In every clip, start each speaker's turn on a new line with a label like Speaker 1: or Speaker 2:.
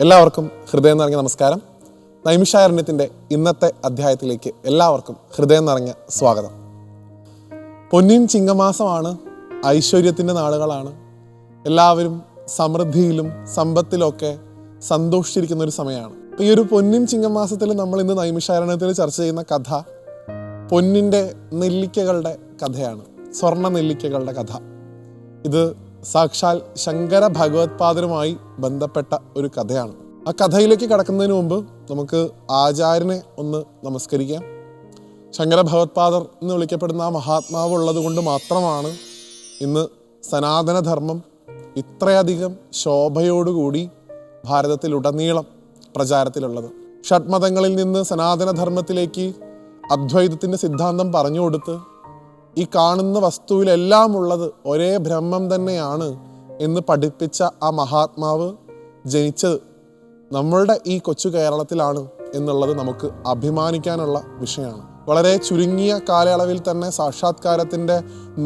Speaker 1: എല്ലാവർക്കും ഹൃദയം നിറഞ്ഞ നമസ്കാരം. നൈമിഷാരണ്യത്തിൻ്റെ ഇന്നത്തെ അധ്യായത്തിലേക്ക് എല്ലാവർക്കും ഹൃദയം നിറഞ്ഞ സ്വാഗതം. പൊന്നിൻ ചിങ്ങമാസമാണ്, ഐശ്വര്യത്തിൻ്റെ നാളുകളാണ്. എല്ലാവരും സമൃദ്ധിയിലും സമ്പത്തിലൊക്കെ സന്തോഷിച്ചിരിക്കുന്ന ഒരു സമയമാണ്. ഈ ഒരു പൊന്നിൻ ചിങ്ങമാസത്തിൽ നമ്മൾ ഇന്ന് നൈമിഷാരണ്യത്തിൽ ചർച്ച ചെയ്യുന്ന കഥ പൊന്നിൻ്റെ നെല്ലിക്കകളുടെ കഥയാണ്, സ്വർണ്ണ നെല്ലിക്കകളുടെ കഥ. ഇത് സാക്ഷാൽ ശങ്കര ഭഗവത്പാദരുമായി ബന്ധപ്പെട്ട ഒരു കഥയാണ്. ആ കഥയിലേക്ക് കടക്കുന്നതിന് മുമ്പ് നമുക്ക് ആചാര്യനെ ഒന്ന് നമസ്കരിക്കാം. ശങ്കര ഭഗവത്പാദർ എന്ന് വിളിക്കപ്പെടുന്ന ആ മഹാത്മാവ് ഉള്ളത് കൊണ്ട് മാത്രമാണ് ഇന്ന് സനാതനധർമ്മം ഇത്രയധികം ശോഭയോടുകൂടി ഭാരതത്തിലുടനീളം പ്രചാരത്തിലുള്ളത്. ഷഡ്മതങ്ങളിൽ നിന്ന് സനാതനധർമ്മത്തിലേക്ക് അദ്വൈതത്തിൻ്റെ സിദ്ധാന്തം പറഞ്ഞു കൊടുത്ത് ഈ കാണുന്ന വസ്തുവിലെല്ലാം ഉള്ളത് ഒരേ ബ്രഹ്മം തന്നെയാണ് എന്ന് പഠിപ്പിച്ച ആ മഹാത്മാവ് ജനിച്ചത് നമ്മളുടെ ഈ കൊച്ചു കേരളത്തിലാണ് എന്നുള്ളത് നമുക്ക് അഭിമാനിക്കാനുള്ള വിഷയമാണ്. വളരെ ചുരുങ്ങിയ കാലയളവിൽ തന്നെ സാക്ഷാത്കാരത്തിൻ്റെ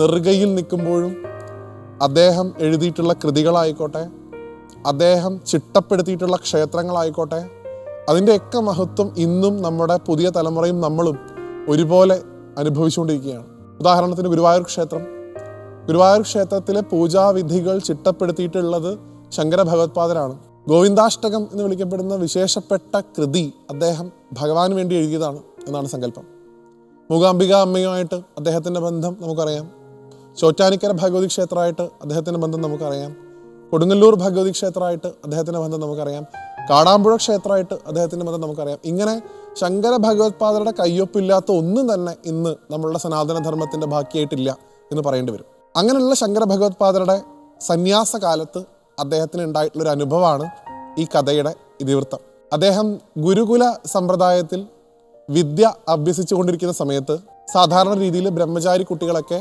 Speaker 1: നെറുകയിൽ നിൽക്കുമ്പോഴും അദ്ദേഹം എഴുതിയിട്ടുള്ള കൃതികളായിക്കോട്ടെ, അദ്ദേഹം ചിട്ടപ്പെടുത്തിയിട്ടുള്ള ക്ഷേത്രങ്ങളായിക്കോട്ടെ, അതിൻ്റെയൊക്കെ മഹത്വം ഇന്നും നമ്മുടെ പുതിയ തലമുറയും നമ്മളും ഒരുപോലെ അനുഭവിച്ചുകൊണ്ടിരിക്കുകയാണ്. ഉദാഹരണത്തിന് ഗുരുവായൂർ ക്ഷേത്രത്തിലെ പൂജാവിധികൾ ചിട്ടപ്പെടുത്തിയിട്ടുള്ളത് ശങ്കര ഭഗവത്പാദരാണ്. ഗോവിന്ദാഷ്ടകം എന്ന് വിളിക്കപ്പെടുന്ന വിശേഷപ്പെട്ട കൃതി അദ്ദേഹം ഭഗവാന് വേണ്ടി എഴുതിയതാണ് എന്നാണ് സങ്കല്പം. മൂകാംബിക അമ്മയുമായിട്ട് അദ്ദേഹത്തിൻ്റെ ബന്ധം നമുക്കറിയാം. ചോറ്റാനിക്കര ഭഗവതി ക്ഷേത്രമായിട്ട് അദ്ദേഹത്തിൻ്റെ ബന്ധം നമുക്കറിയാം. കൊടുങ്ങല്ലൂർ ഭഗവതി ക്ഷേത്രമായിട്ട് അദ്ദേഹത്തിൻ്റെ ബന്ധം നമുക്കറിയാം. കാടാമ്പുഴ ക്ഷേത്രമായിട്ട് അദ്ദേഹത്തിൻ്റെ ബന്ധം നമുക്കറിയാം. ഇങ്ങനെ ശങ്കര ഭഗവത്പാദരുടെ കയ്യൊപ്പില്ലാത്ത ഒന്നും തന്നെ ഇന്ന് നമ്മളുടെ സനാതനധർമ്മത്തിൻ്റെ ബാക്കിയായിട്ടില്ല എന്ന് പറയേണ്ടി വരും. അങ്ങനെയുള്ള ശങ്കര ഭഗവത്പാദരുടെ സന്യാസ കാലത്ത് അദ്ദേഹത്തിന് ഉണ്ടായിട്ടുള്ളൊരു അനുഭവമാണ് ഈ കഥയുടെ ഇതിവൃത്തം. അദ്ദേഹം ഗുരുകുല സമ്പ്രദായത്തിൽ വിദ്യ അഭ്യസിച്ചു കൊണ്ടിരിക്കുന്ന സമയത്ത് സാധാരണ രീതിയിൽ ബ്രഹ്മചാരി കുട്ടികളൊക്കെ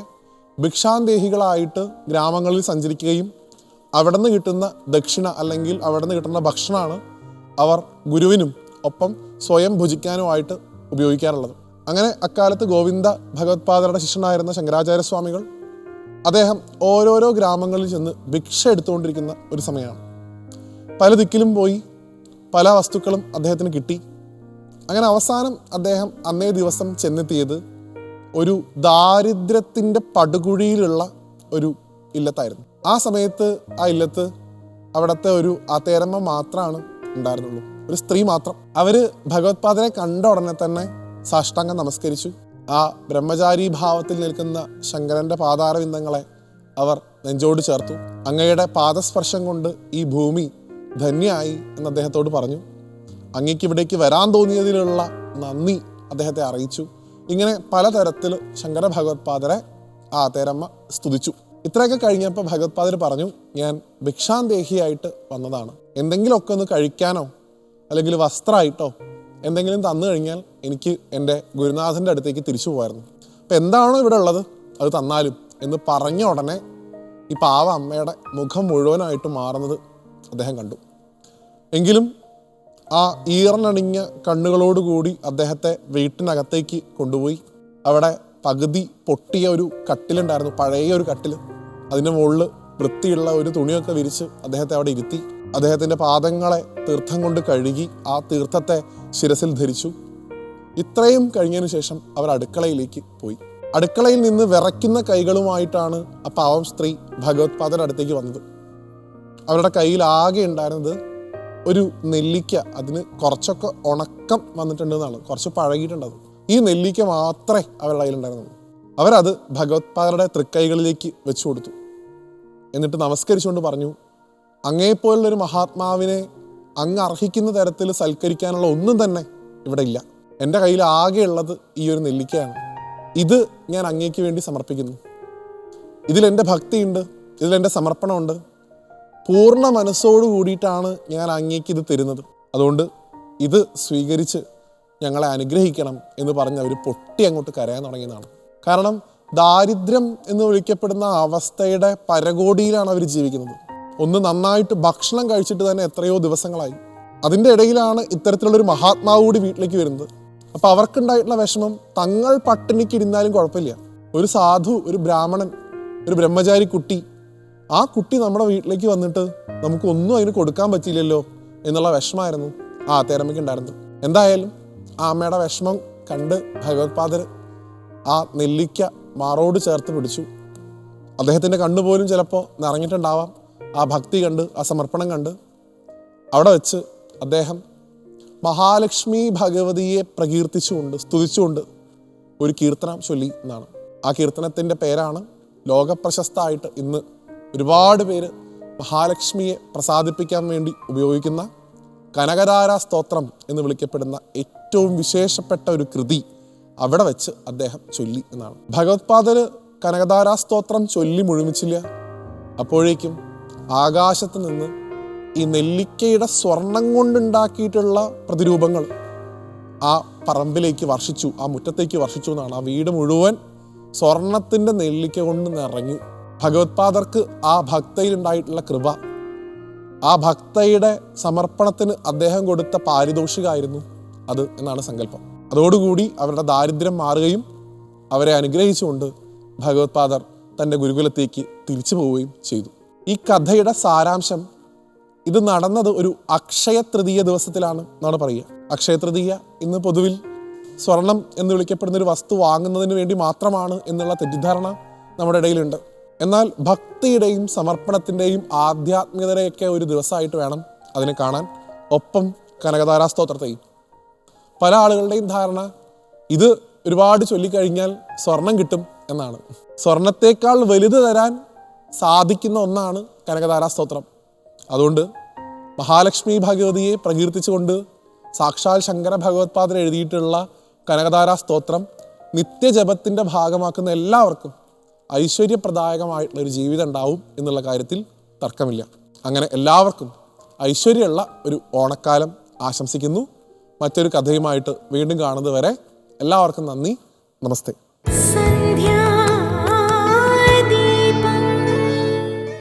Speaker 1: ഭിക്ഷാന്തേഹികളായിട്ട് ഗ്രാമങ്ങളിൽ സഞ്ചരിക്കുകയും അവിടെ നിന്ന് കിട്ടുന്ന ദക്ഷിണ അല്ലെങ്കിൽ അവിടെ നിന്ന് കിട്ടുന്ന ഭക്ഷണമാണ് അവർ ഗുരുവിനും ഒപ്പം സ്വയം ഭുജിക്കാനുമായിട്ട് ഉപയോഗിക്കാറുള്ളത്. അങ്ങനെ അക്കാലത്ത് ഗോവിന്ദ ഭഗവത്പാദരുടെ ശിഷ്യനായിരുന്ന ശങ്കരാചാര്യസ്വാമികൾ അദ്ദേഹം ഓരോരോ ഗ്രാമങ്ങളിൽ ചെന്ന് ഭിക്ഷ എടുത്തുകൊണ്ടിരിക്കുന്ന ഒരു സമയമാണ്. പല ദിക്കിലും പോയി പല വസ്തുക്കളും അദ്ദേഹത്തിന് കിട്ടി. അങ്ങനെ അവസാനം അദ്ദേഹം അന്നേ ദിവസം ചെന്നെത്തിയത് ഒരു ദാരിദ്ര്യത്തിൻ്റെ പടുകുഴിയിലുള്ള ഒരു ഇല്ലത്തായിരുന്നു. ആ സമയത്ത് ആ ഇല്ലത്ത് അവിടുത്തെ ഒരു ആത്തേരമ്മ മാത്രമാണ് ഉണ്ടായിരുന്നുള്ളൂ, ഒരു സ്ത്രീ മാത്രം. അവര് ഭഗവത്പാദരെ കണ്ട ഉടനെ തന്നെ സാഷ്ടാംഗം നമസ്കരിച്ചു. ആ ബ്രഹ്മചാരി ഭാവത്തിൽ നിൽക്കുന്ന ശങ്കരന്റെ പാതാരവിന്ദങ്ങളെ അവർ നെഞ്ചോട് ചേർത്തു. അങ്ങയുടെ പാദസ്പർശം കൊണ്ട് ഈ ഭൂമി ധന്യമായി എന്ന് അദ്ദേഹത്തോട് പറഞ്ഞു. അങ്ങയ്ക്ക് ഇവിടേക്ക് വരാൻ തോന്നിയതിലുള്ള നന്ദി അദ്ദേഹത്തെ അറിയിച്ചു. ഇങ്ങനെ പലതരത്തിൽ ശങ്കര ഭഗവത്പാദരെ ആ ആത്തേരമ്മ സ്തുതിച്ചു. ഇത്രയൊക്കെ കഴിഞ്ഞപ്പോൾ ഭഗവത്പാദർ പറഞ്ഞു, ഞാൻ ഭിക്ഷാന്തേഹിയായിട്ട് വന്നതാണ്. എന്തെങ്കിലുമൊക്കെ ഒന്ന് കഴിക്കാനോ അല്ലെങ്കിൽ വസ്ത്രമായിട്ടോ എന്തെങ്കിലും തന്നു കഴിഞ്ഞാൽ എനിക്ക് എൻ്റെ ഗുരുനാഥൻ്റെ അടുത്തേക്ക് തിരിച്ചു പോകായിരുന്നു. അപ്പം എന്താണോ ഇവിടെ ഉള്ളത് അത് തന്നാലും എന്ന് പറഞ്ഞ ഉടനെ ഈ പാവ അമ്മയുടെ മുഖം മുഴുവനായിട്ട് മാറുന്നത് അദ്ദേഹം കണ്ടു. എങ്കിലും ആ ഈറനണിഞ്ഞ കണ്ണുകളോടുകൂടി അദ്ദേഹത്തെ വീട്ടിനകത്തേക്ക് കൊണ്ടുപോയി. അവിടെ പകുതി പൊട്ടിയ ഒരു കട്ടിലുണ്ടായിരുന്നു, പഴയ ഒരു കട്ടിൽ. അതിൻ്റെ മുകളിൽ വൃത്തിയുള്ള ഒരു തുണിയൊക്കെ വിരിച്ച് അദ്ദേഹത്തെ അവിടെ ഇരുത്തി. അദ്ദേഹത്തിൻ്റെ പാദങ്ങളെ തീർത്ഥം കൊണ്ട് കഴുകി ആ തീർത്ഥത്തെ ശിരസിൽ ധരിച്ചു. ഇത്രയും കഴിഞ്ഞതിന് ശേഷം അവർ അടുക്കളയിലേക്ക് പോയി. അടുക്കളയിൽ നിന്ന് വിറയ്ക്കുന്ന കൈകളുമായിട്ടാണ് ആ പാവം സ്ത്രീ ഭഗവത്പാദരുടെ അടുത്തേക്ക് വന്നത്. അവരുടെ കയ്യിൽ ആകെ ഉണ്ടായിരുന്നത് ഒരു നെല്ലിക്ക. അതിന് കുറച്ചൊക്കെ ഉണക്കം വന്നിട്ടുണ്ടെന്നാണ്, കുറച്ച് പഴകിയിട്ടുണ്ടത്. ഈ നെല്ലിക്ക മാത്രമേ അവരുടെ കയ്യിലുണ്ടായിരുന്നുള്ളൂ. അവരത് ഭഗവത്പാദരുടെ തൃക്കൈകളിലേക്ക് വെച്ചു കൊടുത്തു. എന്നിട്ട് നമസ്കരിച്ചുകൊണ്ട് പറഞ്ഞു, അങ്ങേപ്പോലുള്ളൊരു മഹാത്മാവിനെ അങ്ങ് അർഹിക്കുന്ന തരത്തിൽ സൽക്കരിക്കാനുള്ള ഒന്നും തന്നെ ഇവിടെ ഇല്ല. എൻ്റെ കയ്യിൽ ആകെയുള്ളത് ഈ ഒരു നെല്ലിക്കയാണ്. ഇത് ഞാൻ അങ്ങേക്ക് വേണ്ടി സമർപ്പിക്കുന്നു. ഇതിലെൻ്റെ ഭക്തിയുണ്ട്, ഇതിലെൻ്റെ സമർപ്പണമുണ്ട്. പൂർണ്ണ മനസ്സോടു കൂടിയിട്ടാണ് ഞാൻ അങ്ങേക്ക് ഇത് തരുന്നത്. അതുകൊണ്ട് ഇത് സ്വീകരിച്ച് ഞങ്ങളെ അനുഗ്രഹിക്കണം എന്ന് പറഞ്ഞ് അവർ പൊട്ടി അങ്ങോട്ട് കരയാൻ തുടങ്ങിയതാണ്. കാരണം ദാരിദ്ര്യം എന്ന് വിളിക്കപ്പെടുന്ന അവസ്ഥയുടെ പരകോടിയിലാണ് അവർ ജീവിക്കുന്നത്. ഒന്ന് നന്നായിട്ട് ഭക്ഷണം കഴിച്ചിട്ട് തന്നെ എത്രയോ ദിവസങ്ങളായി. അതിൻ്റെ ഇടയിലാണ് ഇത്തരത്തിലുള്ളൊരു മഹാത്മാവ് കൂടി വീട്ടിലേക്ക് വരുന്നത്. അപ്പോൾ അവർക്കുണ്ടായിട്ടുള്ള വിഷമം, തങ്ങൾ പട്ടിണിക്കിരുന്നാലും കുഴപ്പമില്ല, ഒരു സാധു, ഒരു ബ്രാഹ്മണൻ, ഒരു ബ്രഹ്മചാരി കുട്ടി, ആ കുട്ടി നമ്മുടെ വീട്ടിലേക്ക് വന്നിട്ട് നമുക്കൊന്നും അതിന് കൊടുക്കാൻ പറ്റിയില്ലല്ലോ എന്നുള്ള വിഷമമായിരുന്നു ആ തേരമ്മയ്ക്ക് ഉണ്ടായിരുന്നത്. എന്തായാലും ആ അമ്മയുടെ വിഷമം കണ്ട് ഭഗവത്പാദർ ആ നെല്ലിക്ക മാറോട് ചേർത്ത് പിടിച്ചു. അദ്ദേഹത്തിൻ്റെ കണ്ണുപോലും ചിലപ്പോൾ നിറഞ്ഞിട്ടുണ്ടാവാം ആ ഭക്തി കണ്ട്, ആ സമർപ്പണം കണ്ട്. അവിടെ വെച്ച് അദ്ദേഹം മഹാലക്ഷ്മി ഭഗവതിയെ പ്രകീർത്തിച്ചുകൊണ്ട് സ്തുതിച്ചുകൊണ്ട് ഒരു കീർത്തനം ചൊല്ലി എന്നാണ്. ആ കീർത്തനത്തിൻ്റെ പേരാണ് ലോകപ്രശസ്തമായിട്ട് ഇന്ന് ഒരുപാട് പേര് മഹാലക്ഷ്മിയെ പ്രസാദിപ്പിക്കാൻ വേണ്ടി ഉപയോഗിക്കുന്ന കനകധാരാ സ്തോത്രം എന്ന് വിളിക്കപ്പെടുന്ന ഏറ്റവും വിശേഷപ്പെട്ട ഒരു കൃതി അവിടെ വെച്ച് അദ്ദേഹം ചൊല്ലി എന്നാണ്. ഭഗവത്പാദർ കനകധാരാ സ്തോത്രം ചൊല്ലി മുഴുമിച്ചില്ല. അപ്പോഴേക്കും ആകാശത്ത് നിന്ന് ഈ നെല്ലിക്കയുടെ സ്വർണം കൊണ്ടുണ്ടാക്കിയിട്ടുള്ള പ്രതിരൂപങ്ങൾ ആ പറമ്പിലേക്ക് വർഷിച്ചു, ആ മുറ്റത്തേക്ക് വർഷിച്ചു എന്നാണ്. ആ വീട് മുഴുവൻ സ്വർണത്തിൻ്റെ നെല്ലിക്ക കൊണ്ട് നിറഞ്ഞു. ഭഗവത്പാദർക്ക് ആ ഭക്തയിലുണ്ടായിട്ടുള്ള കൃപ, ആ ഭക്തയുടെ സമർപ്പണത്തിന് അദ്ദേഹം കൊടുത്ത പാരിതോഷികമായിരുന്നു അത് എന്നാണ് സങ്കല്പം. അതോടുകൂടി അവരുടെ ദാരിദ്ര്യം മാറുകയും അവരെ അനുഗ്രഹിച്ചുകൊണ്ട് ഭഗവത്പാദർ തൻ്റെ ഗുരുകുലത്തേക്ക് തിരിച്ചു പോവുകയും ചെയ്തു. ഈ കഥയുടെ സാരാംശം, ഇത് നടന്നത് ഒരു അക്ഷയ തൃതീയ ദിവസത്തിലാണ് എന്നാണ് പറയുക. അക്ഷയ തൃതീയ ഇന്ന് പൊതുവിൽ സ്വർണം എന്ന് വിളിക്കപ്പെടുന്ന ഒരു വസ്തു വാങ്ങുന്നതിന് വേണ്ടി മാത്രമാണ് എന്നുള്ള തെറ്റിദ്ധാരണ നമ്മുടെ ഇടയിലുണ്ട്. എന്നാൽ ഭക്തിയുടെയും സമർപ്പണത്തിൻ്റെയും ആധ്യാത്മികതയൊക്കെ ഒരു ദിവസമായിട്ട് വേണം അതിനെ കാണാൻ. ഒപ്പം കനകധാരാ സ്തോത്രത്തെയും. പല ആളുകളുടെയും ധാരണ ഇത് ഒരുപാട് ചൊല്ലിക്കഴിഞ്ഞാൽ സ്വർണം കിട്ടും എന്നാണ്. സ്വർണത്തേക്കാൾ വലുത് തരാൻ സാധിക്കുന്ന ഒന്നാണ് കനകധാരാ സ്തോത്രം. അതുകൊണ്ട് മഹാലക്ഷ്മി ഭഗവതിയെ പ്രകീർത്തിച്ചുകൊണ്ട് സാക്ഷാൽ ശങ്കര ഭഗവത്പാദർ എഴുതിയിട്ടുള്ള കനകധാരാ സ്തോത്രം നിത്യജപത്തിൻ്റെ ഭാഗമാക്കുന്ന എല്ലാവർക്കും ഐശ്വര്യപ്രദായകമായിട്ടുള്ളൊരു ജീവിതം ഉണ്ടാവും എന്നുള്ള കാര്യത്തിൽ തർക്കമില്ല. അങ്ങനെ എല്ലാവർക്കും ഐശ്വര്യമുള്ള ഒരു ഓണക്കാലം ആശംസിക്കുന്നു. മറ്റൊരു കഥയുമായിട്ട് വീണ്ടും കാണുന്നത് വരെ എല്ലാവർക്കും നന്ദി, നമസ്തേ.